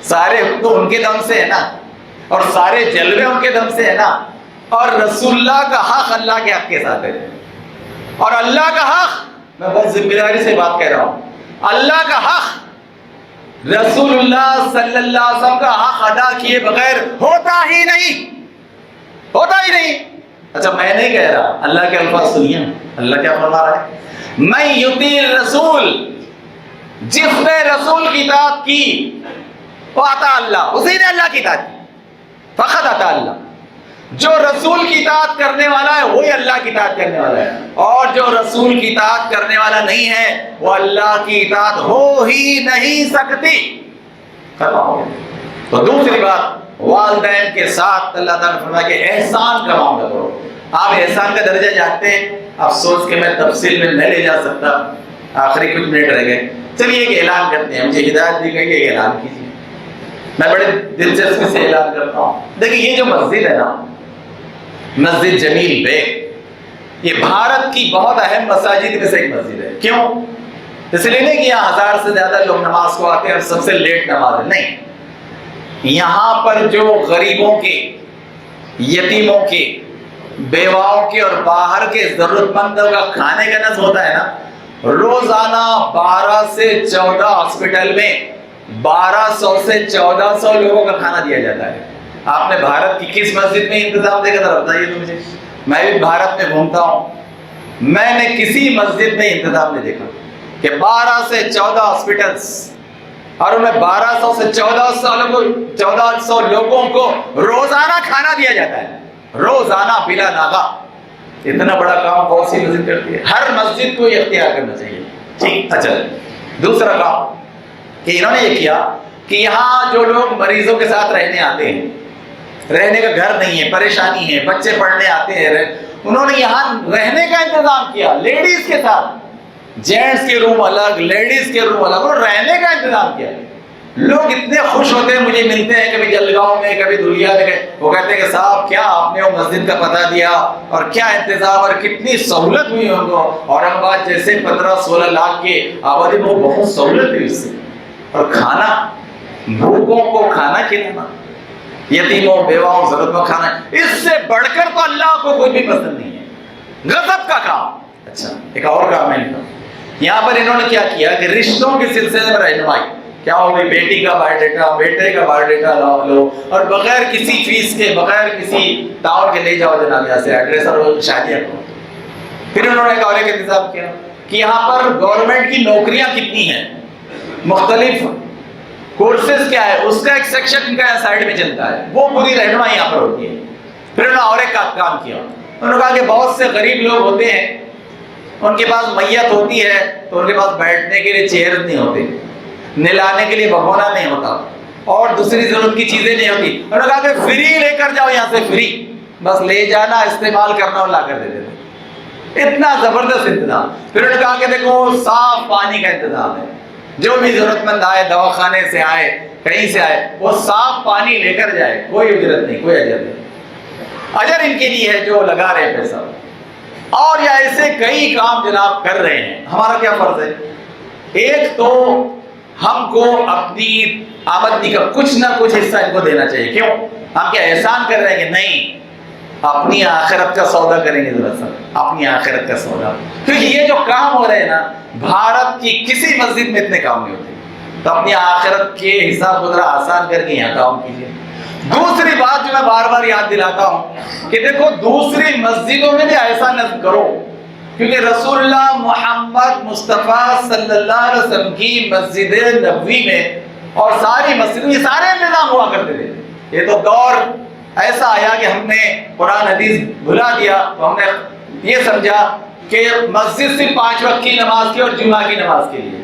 سارے حکم تو ان کے دم سے ہے نا, اور سارے جلوے ان کے دم سے ہے نا, اور رسول اللہ کا حق اللہ کے حق کے ساتھ ہے. اور اللہ کا حق, میں بہت ذمہ داری سے بات کہہ رہا ہوں, اللہ کا حق رسول اللہ صلی اللہ علیہ وسلم کا حق ادا کیے بغیر ہوتا ہی نہیں. اچھا میں نہیں کہہ رہا, اللہ کے الفاظ سنیے, اللہ کیا فرما رہا ہے, میں یطیع الرسول, جس نے رسول کی اطاعت کی وہ اطاع اللہ, اسی نے اللہ کی اطاعت کی, فقط اطاع اللہ. جو رسول کی اطاعت کرنے والا ہے وہی اللہ کی اطاعت کرنے والا ہے, اور جو رسول کی اطاعت کرنے والا نہیں ہے وہ اللہ کی اطاعت ہو ہی نہیں سکتی. تو دوسری بات, والدین کے ساتھ اللہ تعالیٰ نے فرمایا کہ احسان کا معاملہ کرو. آپ احسان کا درجہ جانتے ہیں, افسوس کہ میں تفصیل میں نہیں لے جا سکتا, آخری کچھ منٹ رہ گئے. چلیے ایک اعلان کرتے ہیں, مجھے ہدایت دی گئی کہ اعلان کیجیے. میں بڑے دلچسپی سے اعلان کرتا ہوں. دیکھیں یہ جو مسجد ہے نا, مسجد جمیل بیگ, یہ بھارت کی بہت اہم مساجد میں سے ایک مسجد ہے. کیوں؟ اس لیے نہیں کہ یہاں 1000 سے زیادہ لوگ نماز کو آتے ہیں اور سب سے لیٹ نماز ہے, نہیں. یہاں پر جو غریبوں کے, یتیموں کے, بیواؤں کے اور باہر کے ضرورت مندوں کا کھانے کا نظم ہوتا ہے نا, روزانہ 12 سے 14 ہاسپٹل میں 1200 سے 1400 لوگوں کا کھانا دیا جاتا ہے. آپ نے بھارت کی کس مسجد میں انتظام دیکھا تھا بتائیے تو مجھے. میں بھی بھارت میں گھومتا ہوں, میں نے کسی مسجد میں انتظام نہیں دیکھا کہ 12 سے 14 ہاسپٹلس اور ان میں 1200 سے 1400 لوگوں کو روزانہ کھانا دیا جاتا ہے, روزانہ بلا ناغہ. اتنا بڑا کام کون سی مسجد کرتی ہے؟ ہر مسجد کو یہ اختیار کرنا چاہیے. ٹھیک. اچھا دوسرا کام کہ انہوں نے یہ کیا کہ یہاں جو لوگ مریضوں کے ساتھ رہنے آتے ہیں, رہنے کا گھر نہیں ہے, پریشانی ہے, بچے پڑھنے آتے ہیں, انہوں نے یہاں رہنے کا انتظام کیا لیڈیز کے ساتھ. جینٹس کے روم الگ, لیڈیز کے روم الگ, اور رہنے کا انتظام کیا. لوگ اتنے خوش ہوتے ہیں, مجھے ملتے ہیں کبھی جلگاؤں میں, کبھی دھلیا میں, وہ کہتے ہیں کہ صاحب کیا آپ نے وہ مسجد کا پتہ دیا اور کیا انتظام اور کتنی سہولت ہوئی ان کو. اورنگ آباد جیسے 15-16 لاکھ کے آبادی میں بہت سہولت ہوئی اس سے. اور کھانا, بھوکوں کو کھانا کھلانا, یتیموں بیواؤں ضرورت میں کھانا, اس سے بڑھ کر تو اللہ کو کوئی بھی پسند نہیں ہے. غضب کا کام. اچھا ایک اور کام ہے ان کا, یہاں پر انہوں نے کیا کیا کہ رشتوں کے سلسلے میں رہنمائی, کیا ہو گئی بیٹی کا بایو ڈیٹا، بیٹے کا بایو ڈیٹا لو اور بغیر کسی فیس کے، بغیر کسی تعاون کے لے جاؤ جناب یہاں سے ایڈریس اور شادیاں کرو۔ پھر انہوں نے ایک اور ایک انتظام کیا کہ یہاں پر گورنمنٹ کی نوکریاں کتنی ہیں، مختلف کورسز کیا ہے، اس کا ایک سیکشن ان کا سائڈ میں چلتا ہے، وہ پوری رہنمائی یہاں پر ہوتی ہے۔ پھر انہوں نے اور ایک کام کیا، انہوں نے کہا کہ بہت سے غریب لوگ ہوتے ہیں، ان کے پاس میت ہوتی ہے تو ان کے پاس بیٹھنے کے لیے چیئر نہیں ہوتے، نہلانے کے لیے بھگونا نہیں ہوتا، اور دوسری ضرورت کی چیزیں نہیں ہوتی۔ انہوں نے کہا کہ فری لے کر جاؤ یہاں سے، فری، بس لے جانا، استعمال کرنا اور لا کر دے دینا۔ اتنا زبردست انتظام۔ پھر انہوں نے کہا کہ دیکھو صاف پانی کا انتظام ہے، جو بھی ضرورت مند آئے، دواخانے سے آئے، کہیں سے آئے، وہ صاف پانی لے کر جائے، کوئی اجرت نہیں، کوئی اجر نہیں، اجر ان کے لیے ہے جو لگا رہے ہیں پیسہ۔ اور یا ایسے کئی کام جناب کر رہے ہیں۔ ہمارا کیا فرض ہے؟ ایک تو ہم کو اپنی آمدنی کا کچھ نہ کچھ حصہ ان کو دینا چاہیے۔ کیوں؟ ہم کیا احسان کر رہے ہیں کہ نہیں، اپنی آخرت کا سودا کریں گے، ذرا سا اپنی آخرت کا سودا۔ کیونکہ یہ جو کام ہو رہے ہیں نا، بھارت کی کسی مسجد میں اتنے کام نہیں ہوتے، تو اپنی آخرت کے حساب کو ذرا آسان کر کے یہاں کام کیجیے۔ دوسری بات جو میں بار بار یاد دلاتا ہوں کہ دیکھو دوسری مسجدوں میں بھی ایسا نصب کرو، کیونکہ رسول اللہ محمد مصطفیٰ صلی اللہ علیہ وسلم کی مسجد نبوی میں اور ساری مسجدوں میں سارے انتظام ہوا کرتے تھے۔ یہ تو دور ایسا آیا کہ ہم نے قرآن حدیث بھلا دیا، تو ہم نے یہ سمجھا کہ مسجد صرف 5 وقت کی نماز کی اور جمعہ کی نماز کے لیے۔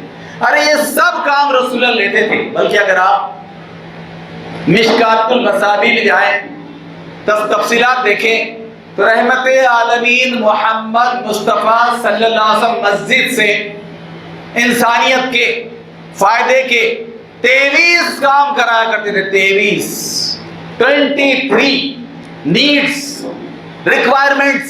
ارے یہ سب کام رسول اللہ لیتے تھے، بلکہ اگر آپ مشکات المصابیح میں جائیں، تفصیلات دیکھیں تو رحمت عالمین محمد مصطفیٰ صلی اللہ علیہ وسلم مسجد سے انسانیت کے فائدے کے 23 کام کرایا کرتے تھے۔ 23 نیڈس، ریکوائرمنٹس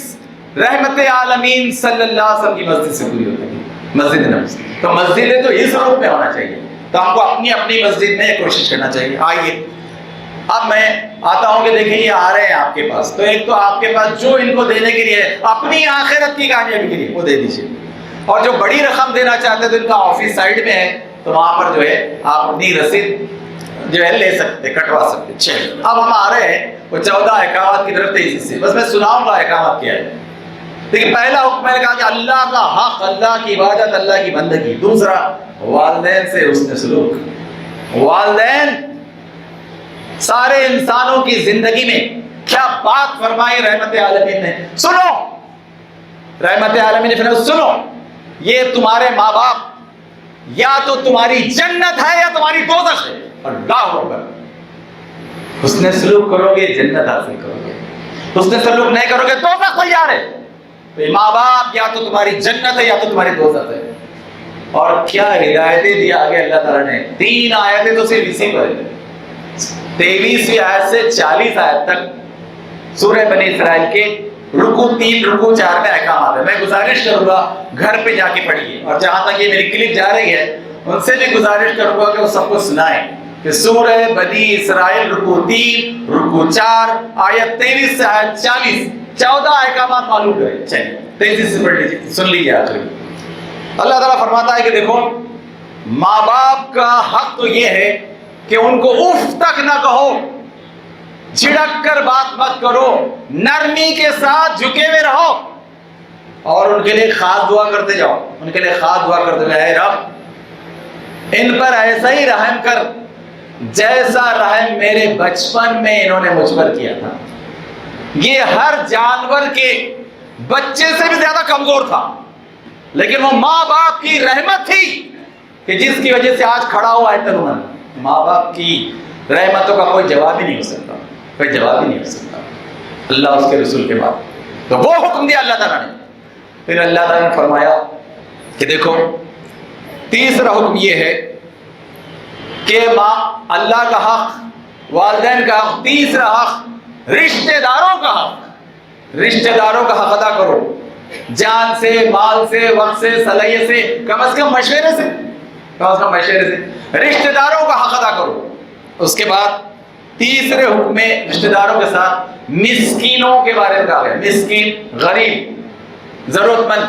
رحمت عالمین صلی اللہ علیہ وسلم کی مسجد سے پوری ہوتی ہے، مسجد نبوی۔ تو مسجد تو اس روپ میں ہونا چاہیے، تو ہم کو اپنی اپنی مسجد میں کوشش کرنا چاہیے۔ آئیے اب میں آتا ہوں کہ دیکھیں یہ آ رہے ہیں آپ کے پاس، تو ایک تو آپ کے پاس جو ان کو دینے کے لیے اپنی آخرت کی کامیابی کے لیے وہ دے دیجیے، اور جو بڑی رقم دینا چاہتے ہیں تو ان کا آفس سائڈ میں ہے، تو وہاں پر جو ہے آپ اپنی رسید جو ہے لے سکتے، کٹوا سکتے۔ چلیے اب ہم آ رہے ہیں وہ 14 احکامات کی طرف تیزی سے، بس میں سناؤں گا احکامات کیا ہے۔ لیکن پہلا حکم میں نے کہا کہ اللہ کا حق، اللہ کی عبادت، اللہ کی بندگی۔ دوسرا والدین سے حسن سلوک۔ والدین سارے انسانوں کی زندگی میں کیا بات فرمائی رحمت عالمین نے، سنو، رحمت عالمین نے فرمایا سنو، یہ تمہارے ماں باپ یا تو تمہاری جنت ہے یا تمہاری دوزخ ہے۔ اللہ اکبر۔ حسن سلوک کرو گے جنت حاصل کرو گے، حسن سلوک نہیں کرو گے دوزخ تیار ہے۔ تو ماں باپ یا تو تمہاری جنت ہے یا تو تمہاری دوزخ ہے۔ اور کیا ہدایتیں دیا آگے اللہ تعالیٰ نے، 3 آیتیں تو صرف اسی پر ہے، 23ویں آیت سے 40 آیت تک سورہ بنی اسرائیل کے رکوع 3 رکوع 4 میں احکامات ہیں۔ میں گزارش کروں گا گھر پہ جا کے پڑھیے، اور جہاں تک یہ میری کلپ جا رہی ہے ان سے بھی گزارش کروں گا کہ وہ سب کو سنائیں کہ سورہ بنی اسرائیل رکوع 3 رکوع 4 آیت 23 سے آیت 40 14 احکامات معلوم کریں۔ چلیے تیزی سے پڑھ لیجیے، سن لیجیے آخری۔ اللہ تعالیٰ فرماتا ہے کہ دیکھو ماں باپ کا حق تو یہ ہے کہ ان کو اف تک نہ کہو، جھڑک کر بات مت کرو، نرمی کے ساتھ جھکے ہوئے رہو، اور ان کے لیے خاص دعا کرتے جاؤ، ان کے لیے خاص دعا کرتے جاؤ، اے رب ان پر ایسا ہی رحم کر جیسا رحم میرے بچپن میں انہوں نے مجھ پر کیا تھا۔ یہ ہر جانور کے بچے سے بھی زیادہ کمزور تھا، لیکن وہ ماں باپ کی رحمت تھی کہ جس کی وجہ سے آج کھڑا ہوا ہے تنمن۔ ماں باپ کی رحمتوں کا کوئی جواب ہی نہیں ہو سکتا، کوئی جواب ہی نہیں ہو سکتا اللہ اس کے رسول کے بعد۔ تو وہ حکم دیا اللہ تعالیٰ نے۔ پھر اللہ تعالیٰ نے فرمایا کہ دیکھو تیسرا حکم یہ ہے کہ ماں اللہ کا حق، والدین کا حق، تیسرا حق رشتہ داروں کا حق۔ رشتہ داروں کا حق ادا کرو، جان سے، مال سے، وقت سے، صلاحیت سے، کم از کم مشورے سے، کم از کم مشورے سے رشتہ داروں کا حق ادا کرو۔ اس کے بعد تیسرے حکم میں رشتہ داروں کے ساتھ مسکینوں کے بارے میں کہا گیا۔ مسکین، غریب، ضرورت مند،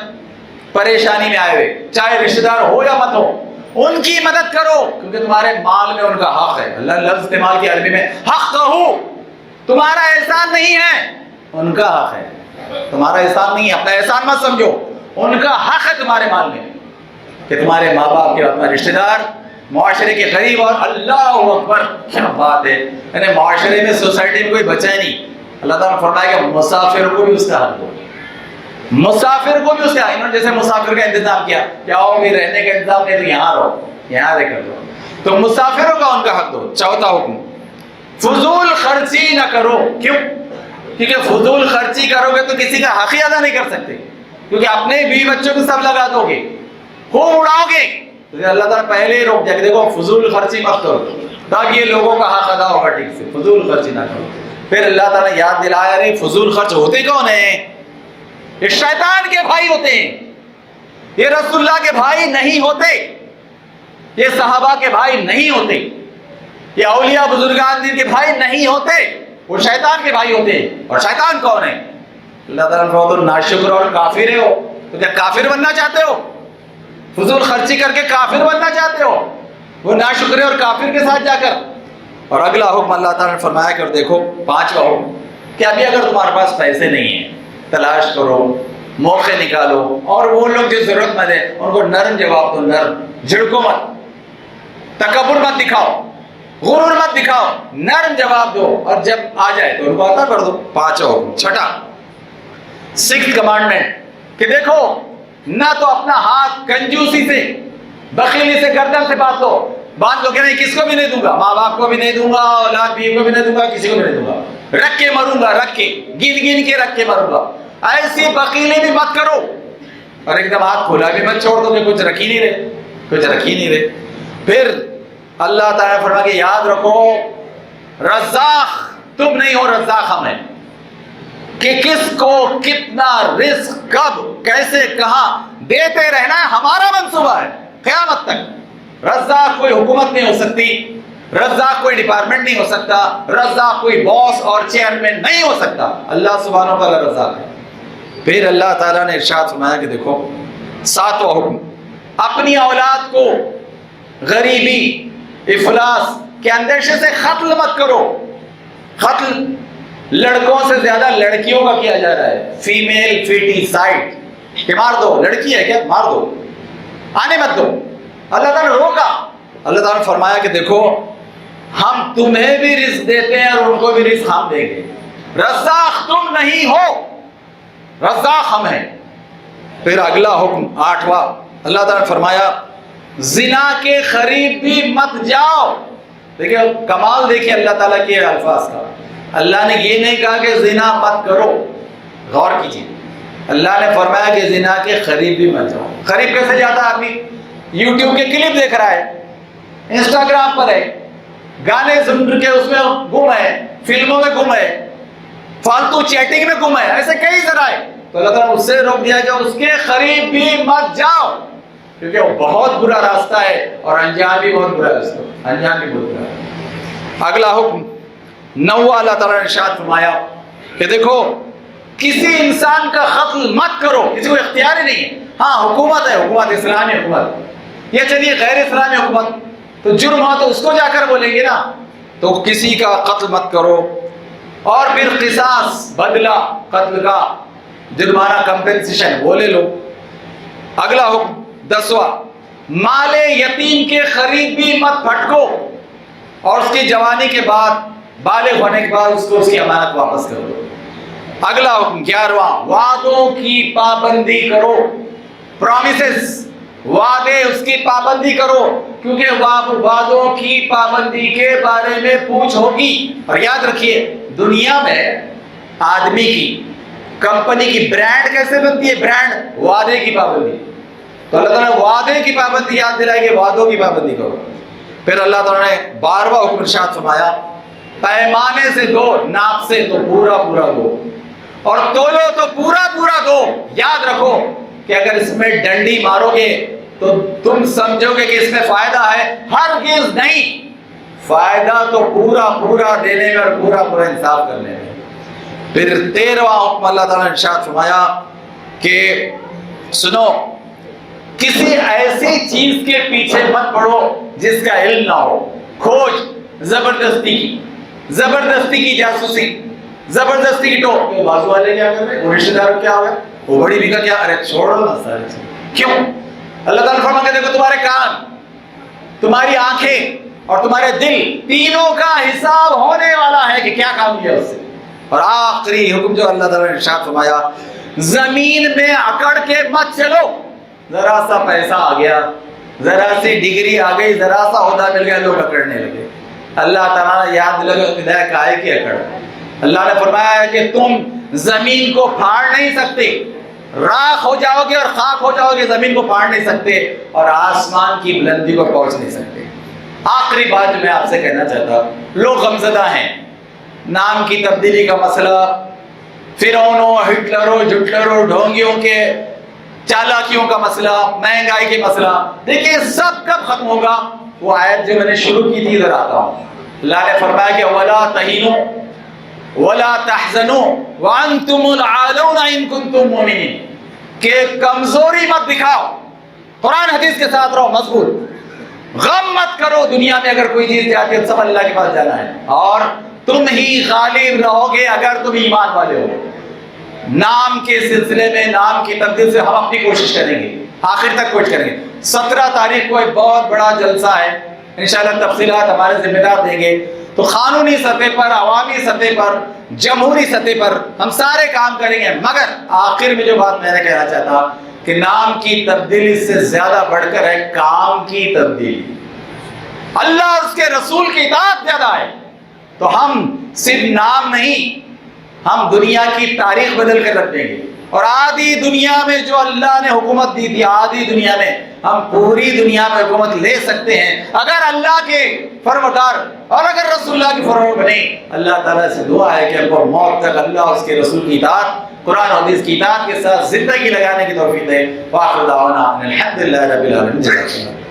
پریشانی میں آئے ہوئے، چاہے رشتہ دار ہو یا مت ہو، ان کی مدد کرو کیونکہ تمہارے مال میں ان کا حق ہے. اللہ لفظ استعمال کیا عربی میں حق کہو, تمہارا احسان نہیں ہے, ان کا حق ہے. تمہارا احسان نہیں ہے, اپنا احسان مت سمجھو, ان کا حق ہے تمہارے مال میں کہ تمہارے ماں باپ کے اپنا رشتہ دار, معاشرے کے قریب. اور اللہ اکبر کیا بات ہے, یعنی معاشرے میں سوسائٹی میں کوئی بچا ہی نہیں. اللہ تعالیٰ نے فرمایا کہ مسافر کو بھی اس کا حق دو, مسافر کو بھی اس کا. انہوں نے جیسے مسافر کا انتظام کیا کہ آؤ بھی رہنے کا انتظام نہیں تو یہاں رہو, یہاں رہ کر دو, تو مسافروں کا ان کا حق دو. چوتھا حکم فضول خرچی نہ کرو. کیوں؟ کیونکہ فضول خرچی کرو گے تو کسی کا حق ہی ادا نہیں کر سکتے, کیونکہ اپنے بیوی بچوں کو سب لگا دو گے, خوب اڑاؤ گے. تو اللہ تعالیٰ پہلے ہی روک دیا کہ دیکھو فضول خرچی مت کرو تاکہ یہ لوگوں کا حق ادا ہوگا ٹھیک سے. فضول خرچی نہ کرو. پھر اللہ تعالیٰ نے یاد دلایا رہے فضول خرچ ہوتے کون ہیں؟ یہ شیطان کے بھائی ہوتے ہیں, یہ رسول اللہ کے بھائی نہیں ہوتے, یہ صحابہ کے بھائی نہیں ہوتے, یہ اولیاء بزرگان دین کے بھائی نہیں ہوتے, وہ شیطان کے بھائی ہوتے ہیں. اور شیطان کون ہے؟ اللہ تعالیٰ نے فرمایا ناشکر اور کافر ہو. تو کیا کافر بننا چاہتے ہو؟ فضول خرچی کر کے کافر بننا چاہتے ہو؟ وہ ناشکرے اور کافر کے ساتھ جا کر. اور اگلا حکم اللہ تعالیٰ نے فرمایا کہ دیکھو پانچواں حکم کہ ابھی اگر تمہارے پاس پیسے نہیں ہیں تلاش کرو, موقع نکالو, اور وہ لوگ جو ضرورت مند ہیں ان کو نرم جواب دو, نرم, جھڑکو مت, تکبر مت دکھاؤ, غرور مت دکھاؤ, نرم جواب دو, اور جب آ جائے تو ان کو عطا کر دو. پانچواں حکم. چھٹا سکس کمانڈمنٹ کہ دیکھو نہ تو اپنا ہاتھ کنجوسی سے, بخیلی سے, گردن سے باندھ لو کہ نہیں کس کو بھی نہیں دوں گا, ماں باپ کو بھی نہیں دوں گا, اولاد بیوی کو بھی نہیں دوں گا, کسی کو بھی نہیں دوں گا, رکھ کے مروں گا, رکھ کے گن کے رکھ کے مروں گا. ایسی بخیلی بھی مت کرو, اور ایک دم ہاتھ کھلا بھی مت چھوڑ دو کہ کچھ رکھ ہی نہیں رہے. پھر اللہ تعالیٰ نے فرمایا کہ یاد رکھو رزاق تم نہیں ہو, رزاق ہم ہیں, کہ کس کو کتنا رزق کب کیسے کہاں دیتے رہنا ہے ہمارا منصوبہ ہے قیامت تک. رزاق کوئی حکومت نہیں ہو سکتی, رزاق کوئی ڈپارٹمنٹ نہیں ہو سکتا, رزاق کوئی باس اور چیئرمین نہیں ہو سکتا, اللہ سبحانہ و تعالیٰ رزاق ہے. پھر اللہ تعالیٰ نے ارشاد فرمایا کہ دیکھو ساتواں حکم اپنی اولاد کو غریبی افلاس کے اندیشے سے قتل مت کرو. قتل لڑکوں سے زیادہ لڑکیوں کا کیا جا رہا ہے, فیمیل فیٹیسائڈ, کہ مار دو, لڑکی ہے کیا مار دو, آنے مت دو. اللہ تعالیٰ نے روکا. اللہ تعالیٰ نے فرمایا کہ دیکھو ہم تمہیں بھی رزق دیتے ہیں اور ان کو بھی رزق ہم دیں گے, رزاق تم نہیں ہو, رزاق ہم ہیں. پھر اگلا حکم آٹھواں اللہ تعالیٰ نے فرمایا زنا کے قریب بھی مت جاؤ. دیکھیں کمال دیکھیں اللہ تعالیٰ کے الفاظ کا. اللہ نے یہ نہیں کہا کہ زنا مت کرو, غور کیجیے, اللہ نے فرمایا کہ زنا کے قریب بھی مت جاؤ. قریب کیسے جاتا ہے آدمی؟ یوٹیوب کے کلپ دیکھ رہا ہے, انسٹاگرام پر ہے, گانے سن کے اس میں گم ہے, فلموں میں گم ہے, فالتو چیٹنگ میں گم ہے, ایسے کئی ذرائع. تو اللہ تعالیٰ اس سے روک دیا کہ اس کے قریب بھی مت جاؤ, کیونکہ وہ بہت برا راستہ ہے اور انجام بھی بہت برا راستہ, انجام بھی بہت برا ہے. اگلا حکم نواں اللہ تعالیٰ نے ارشاد فرمایا کہ دیکھو کسی انسان کا قتل مت کرو, کسی کو اختیار ہی نہیں ہے. ہاں حکومت ہے, حکومت اسلامی حکومت, یہ چلیے غیر اسلامی حکومت, تو جرم ہو تو اس کو جا کر بولیں گے نا. تو کسی کا قتل مت کرو. اور پھر قصاص, بدلہ قتل کا, جرمانہ کمپنسیشن وہ لے لو. اگلا حکم دسواں مال یتیم کے قریب بھی مت پھٹکو, اور اس کی جوانی کے بعد بالغ ہونے کے بعد اس کو اس کی امانت واپس کر دو. اگلا حکم گیارہواں وعدوں کی پابندی کرو, پرامیسز, وعدے اس کی پابندی کرو, کیونکہ وعدوں کی پابندی کے بارے میں پوچھ ہوگی. اور یاد رکھیے دنیا میں آدمی کی, کمپنی کی برانڈ کیسے بنتی ہے؟ برانڈ وعدے کی پابندی. تو اللہ تعالیٰ نے وعدے کی پابندی یاد دلائے کہ وعدوں کی پابندی کرو. پھر اللہ تعالیٰ نے 12واں حکم ارشاد فرمایا پیمانے سے دو, ناپ سے تو پورا پورا دو, اور تولو تو پورا پورا دو. یاد رکھو کہ اگر اس میں ڈنڈی مارو گے تو تم سمجھو گے کہ اس میں فائدہ ہے, ہرگز نہیں. فائدہ تو پورا پورا دینے میں اور پورا پورا انصاف کرنے میں. پھر 13واں حکم اللہ تعالیٰ نے ارشاد فرمایا کہ سنو کسی ایسی چیز کے پیچھے مت پڑو جس کا علم نہ ہو. کھوج زبردستی کی جاسوسی، زبردستی کی ٹوک. بازو والے کیا کر رہے ہیں، وہ رشتے دار کیا ہو گئے، وہ بڑی بھی کا کیا، ارے چھوڑو نا سارے. کیوں؟ اللہ تعالیٰ فرما کے دیکھو تمہارے کان، تمہاری آنکھیں اور تمہارے دل، تینوں کا حساب ہونے والا ہے کہ کیا کام کیا اس سے. اور آخری حکم جو اللہ تعالیٰ نے ارشاد فرمایا، زمین میں اکڑ کے مت چلو. ذرا سا پیسہ آ گیا، ذرا سی ڈگری آ گئی، ذرا سا عہدہ مل گیا، لوگ اکڑنے لگے. اللہ تعالیٰ نے یاد دلایا کائے کی اکڑ. اللہ نے فرمایا ہے کہ تم زمین کو پھاڑ نہیں سکتے، راکھ ہو جاؤ گے اور خاک ہو جاؤ گے، زمین کو پھاڑ نہیں سکتے اور آسمان کی بلندی کو پہنچ نہیں سکتے. آخری بات جو میں آپ سے کہنا چاہتا ہوں، لوگ غمزدہ ہیں. نام کی تبدیلی کا مسئلہ، فرعونوں، ہٹلروں، جھٹلروں، ڈھونگیوں کے چالاکیوں کا مسئلہ، مہنگائی کے مسئلہ، دیکھیں سب کب ختم ہوگا؟ وہ آیت جو میں نے شروع کی تھی ادھر آتا ہوں. اللہ نے فرمایا کہ وَلَا تَهِنُوا وَلَا تَحْزَنُوا وَأَنْتُمُ الْعَالَوْنَ إِن كُنتُم مُؤْمِنِينَ، کہ کمزوری مت دکھاؤ، قرآن حدیث کے ساتھ رہو مضبوط، غم مت کرو. دنیا میں اگر کوئی چیز چاہتی ہے سب اللہ کے پاس جانا ہے، اور تم ہی غالب رہو گے اگر تم ایمان والے ہو. نام کے سلسلے میں، نام کی تبدیل سے ہم اپنی کوشش کریں گے، آخر تک کوشش کریں گے. 17 تاریخ کو ایک بہت بڑا جلسہ ہے، انشاءاللہ تفصیلات ہمارے ذمہ دار دیں گے. تو قانونی سطح پر، عوامی سطح پر، جمہوری سطح پر ہم سارے کام کریں گے. مگر آخر میں جو بات میں نے کہنا چاہتا کہ نام کی تبدیلی سے زیادہ بڑھ کر ہے کام کی تبدیلی. اللہ اور اس کے رسول کی اطاعت زیادہ ہے. تو ہم صرف نام نہیں، ہم دنیا کی تاریخ بدل کر رکھ دیں گے. اور آدھی دنیا میں جو اللہ نے حکومت دی تھی، آدھی دنیا میں ہم پوری دنیا میں حکومت لے سکتے ہیں اگر اللہ کے فرمانبردار اور اگر رسول اللہ کی فرمان بنے. اللہ تعالیٰ سے دعا ہے کہ ہم کو موت تک اللہ اور اس کے رسول کی اطاعت، قرآن و حدیث کی اطاعت کے ساتھ زندگی لگانے کی توفیق دے. وآخر دعوانا الحمدللہ رب العالمین.